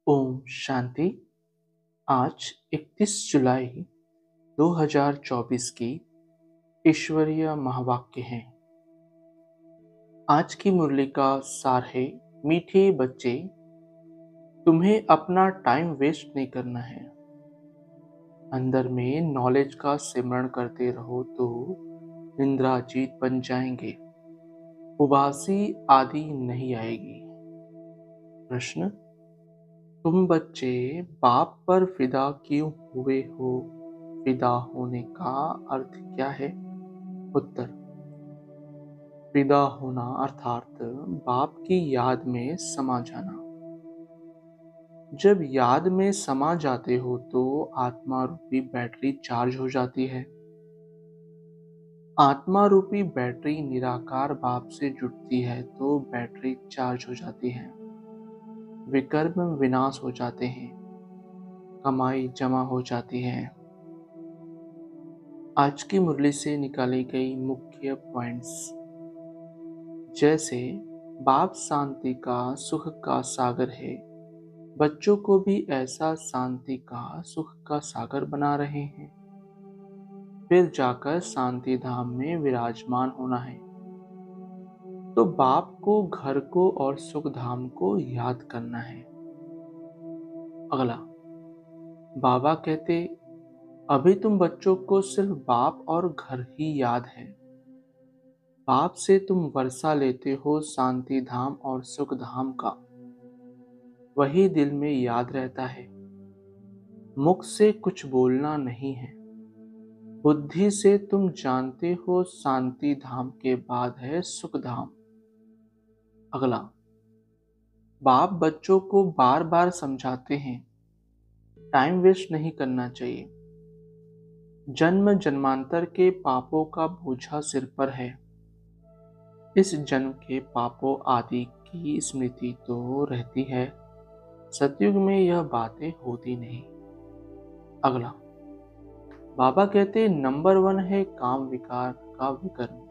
ओम शांति। आज 31 जुलाई 2024 की ईश्वरीय महावाक्य है। आज की मुरली का सार है, मीठे बच्चे, तुम्हें अपना टाइम वेस्ट नहीं करना है। अंदर में नॉलेज का सिमरण करते रहो तो इंद्राजीत बन जाएंगे, उबासी आदि नहीं आएगी। प्रश्न, तुम बच्चे बाप पर फिदा क्यों हुए हो? फिदा होने का अर्थ क्या है? उत्तर, फिदा होना अर्थात बाप की याद में समा जाना। जब याद में समा जाते हो तो आत्मा रूपी बैटरी चार्ज हो जाती है। आत्मा रूपी बैटरी निराकार बाप से जुड़ती है तो बैटरी चार्ज हो जाती है। विकर्म विनाश हो जाते हैं, कमाई जमा हो जाती है। आज की मुरली से निकाली गई मुख्य पॉइंट्स, जैसे बाप शांति का सुख का सागर है, बच्चों को भी ऐसा शांति का सुख का सागर बना रहे हैं। फिर जाकर शांति धाम में विराजमान होना है तो बाप को, घर को और सुख धाम को याद करना है। अगला, बाबा कहते, अभी तुम बच्चों को सिर्फ बाप और घर ही याद है। बाप से तुम वर्षा लेते हो शांति धाम और सुख धाम का, वही दिल में याद रहता है। मुख से कुछ बोलना नहीं है, बुद्धि से तुम जानते हो शांति धाम के बाद है सुख धाम। अगला, बाप बच्चों को बार बार समझाते हैं, टाइम वेस्ट नहीं करना चाहिए। जन्म जन्मांतर के पापों का बोझा सिर पर है। इस जन्म के पापों आदि की स्मृति तो रहती है, सतयुग में यह बातें होती नहीं। अगला, बाबा कहते नंबर 1 है काम विकार का विकर्म,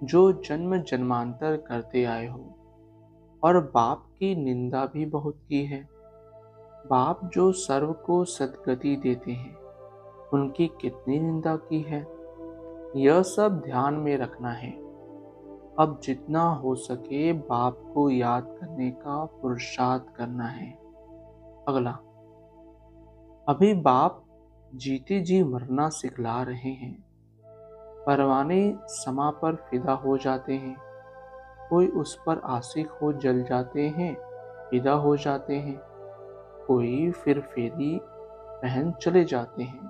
जो जन्म जन्मांतर करते आए हो और बाप की निंदा भी बहुत की है। बाप जो सर्व को सद्गति देते हैं, उनकी कितनी निंदा की है, यह सब ध्यान में रखना है। अब जितना हो सके बाप को याद करने का पुरुषार्थ करना है। अगला, अभी बाप जीते जी मरना सिखला रहे हैं। परवाने समा पर फिदा हो जाते हैं, कोई उस पर आशिक हो जल जाते हैं, फिदा हो जाते हैं, कोई फिर फेरी पहन चले जाते हैं।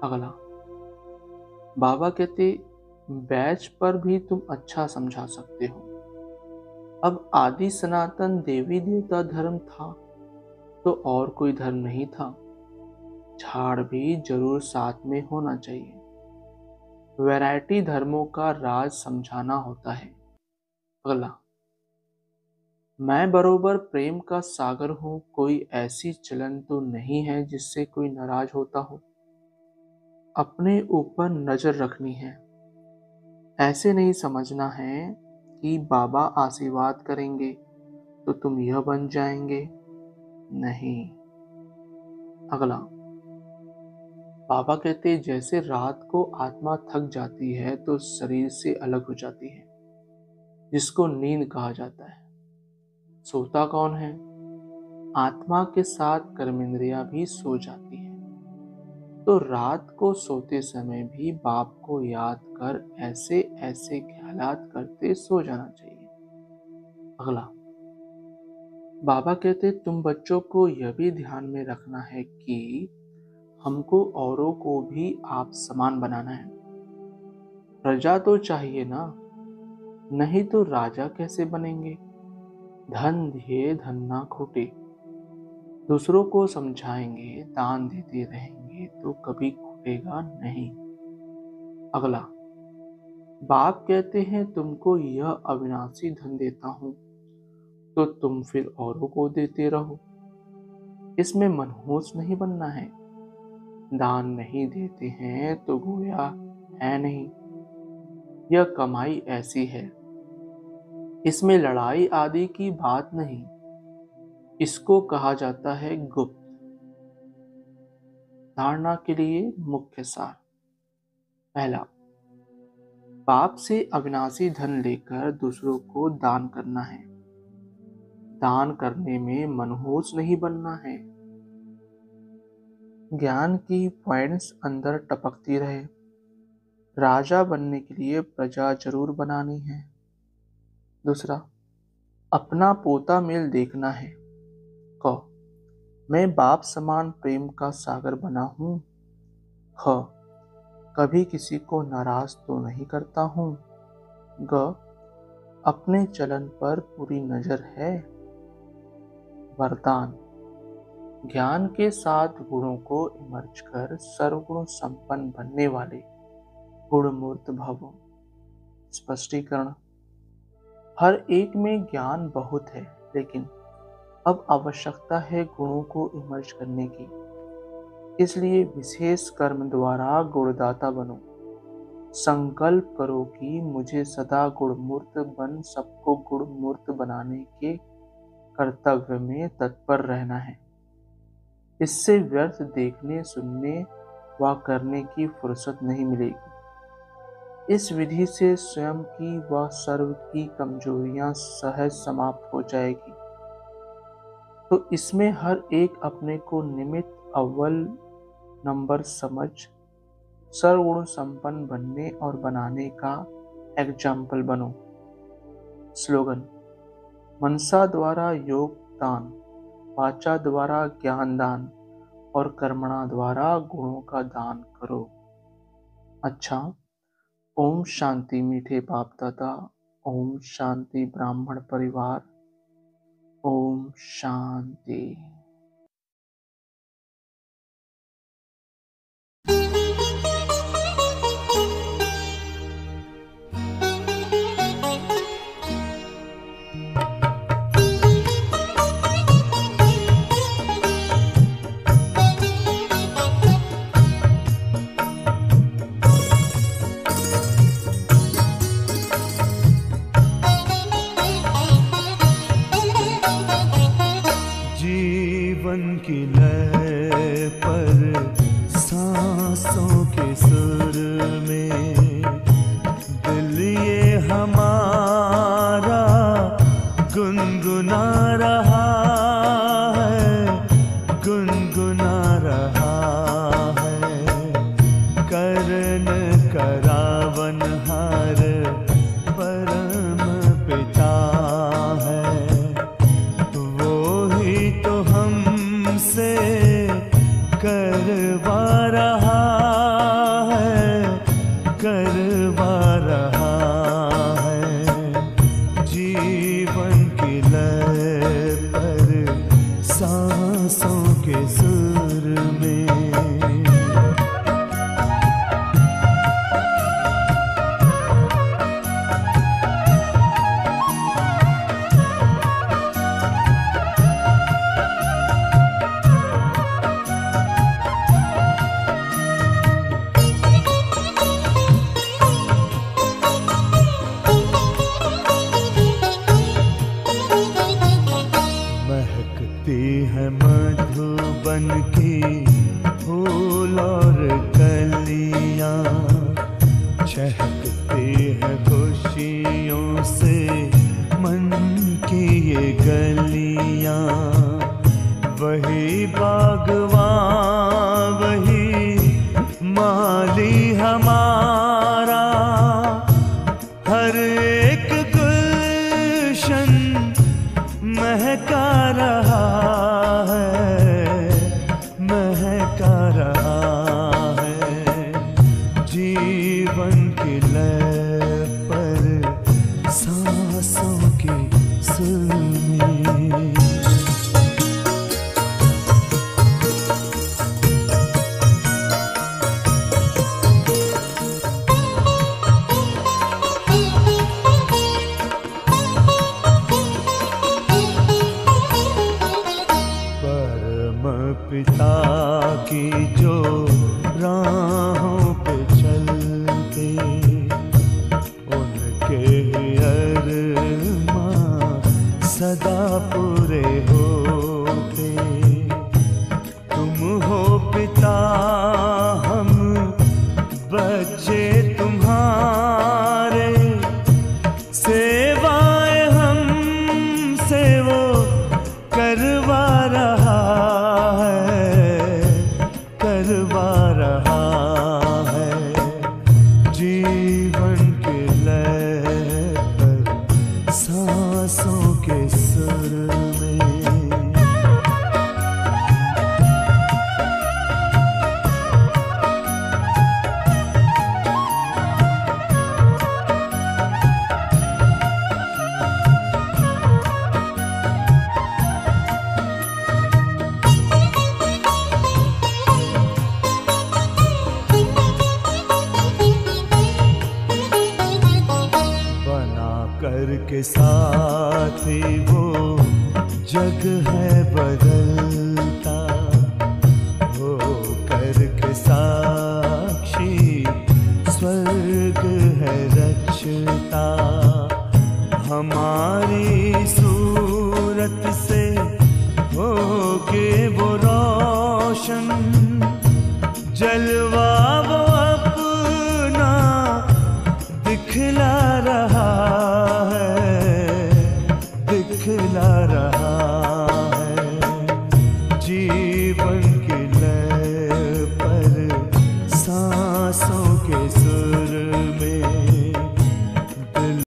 अगला, बाबा कहते बैच पर भी तुम अच्छा समझा सकते हो। अब आदि सनातन देवी देवता धर्म था तो और कोई धर्म नहीं था। झाड़ भी जरूर साथ में होना चाहिए। वैरायटी धर्मों का राज समझाना होता है। अगला, मैं बरोबर प्रेम का सागर हूं, कोई ऐसी चलन तो नहीं है जिससे कोई नाराज होता हो। अपने ऊपर नजर रखनी है। ऐसे नहीं समझना है कि बाबा आशीर्वाद करेंगे तो तुम यह बन जाएंगे, नहीं। अगला, बाबा कहते जैसे रात को आत्मा थक जाती है तो शरीर से अलग हो जाती है, जिसको नींद कहा जाता है। सोता कौन है? आत्मा के साथ कर्मेंद्रियां भी सो जाती है। तो रात को सोते समय भी बाप को याद कर ऐसे ऐसे ख्यालात करते सो जाना चाहिए। अगला, बाबा कहते तुम बच्चों को यह भी ध्यान में रखना है कि हमको औरों को भी आप समान बनाना है। प्रजा तो चाहिए ना, नहीं तो राजा कैसे बनेंगे? धन दिए धन ना खोटे, दूसरों को समझाएंगे, दान देते रहेंगे तो कभी खोटेगा नहीं। अगला, बाप कहते हैं तुमको यह अविनाशी धन देता हूं तो तुम फिर औरों को देते रहो। इसमें मनहूस नहीं बनना है। दान नहीं देते हैं तो गोया है नहीं। यह कमाई ऐसी है, इसमें लड़ाई आदि की बात नहीं। इसको कहा जाता है गुप्त। धारणा के लिए मुख्य सार। पहला, पाप से अविनाशी धन लेकर दूसरों को दान करना है। दान करने में मनहूस नहीं बनना है। ज्ञान की पॉइंट्स अंदर टपकती रहे। राजा बनने के लिए प्रजा जरूर बनानी है। दूसरा, अपना पोता मेल देखना है। क, मैं बाप समान प्रेम का सागर बना हूँ। ख, कभी किसी को नाराज तो नहीं करता हूँ। ग, अपने चलन पर पूरी नजर है। वरदान, ज्ञान के साथ गुणों को इमर्ज कर सर्वगुण संपन्न बनने वाले गुणमूर्त भव। स्पष्टीकरण, हर एक में ज्ञान बहुत है, लेकिन अब आवश्यकता है गुणों को इमर्ज करने की। इसलिए विशेष कर्म द्वारा गुणदाता बनो। संकल्प करो कि मुझे सदा गुणमूर्त बन सबको गुणमूर्त बनाने के कर्तव्य में तत्पर रहना है। इससे व्यर्थ देखने, सुनने व करने की फुर्सत नहीं मिलेगी। इस विधि से स्वयं की व सर्व की कमजोरियां सहज समाप्त हो जाएगी। तो इसमें हर एक अपने को निमित्त अव्वल नंबर समझ सर्वगुण संपन्न बनने और बनाने का एग्जाम्पल बनो। स्लोगन, मनसा द्वारा योग दान, वाचा द्वारा ज्ञान दान और कर्मणा द्वारा गुणों का दान करो। अच्छा, ओम शांति मीठे बाप दादा। ओम शांति ब्राह्मण परिवार। ओम शांति। जीवन की लय पर सांसों के सुर में दिल ये हमारा गुनगुना रहा है, गुनगुना रहा है। करण करावन हार परम पिता है, तो हमसे करवा रहा है, करवा रहा है। जीवन की लय पर सांसों के सुर में। महकती है मधुबन की फूल और कलियां, चहकती है खुशियों से मन की ये गलियां। वही बागवान, वही माली हमारा, हर एक गुलशन महका रहा है, महका रहा है। जीवन की लय पर सांसों के सुर में। पिता की जो राहों पे चलते, उनके अरमां सदा पूरे हो करवा रहा है जीवन के लय पर सांसों के सुर में। के साथ ही वो जग है बदलता, हो कर के साक्षी स्वर्ग है रचता। हमारी सूरत से हो के वो रोशन जलवा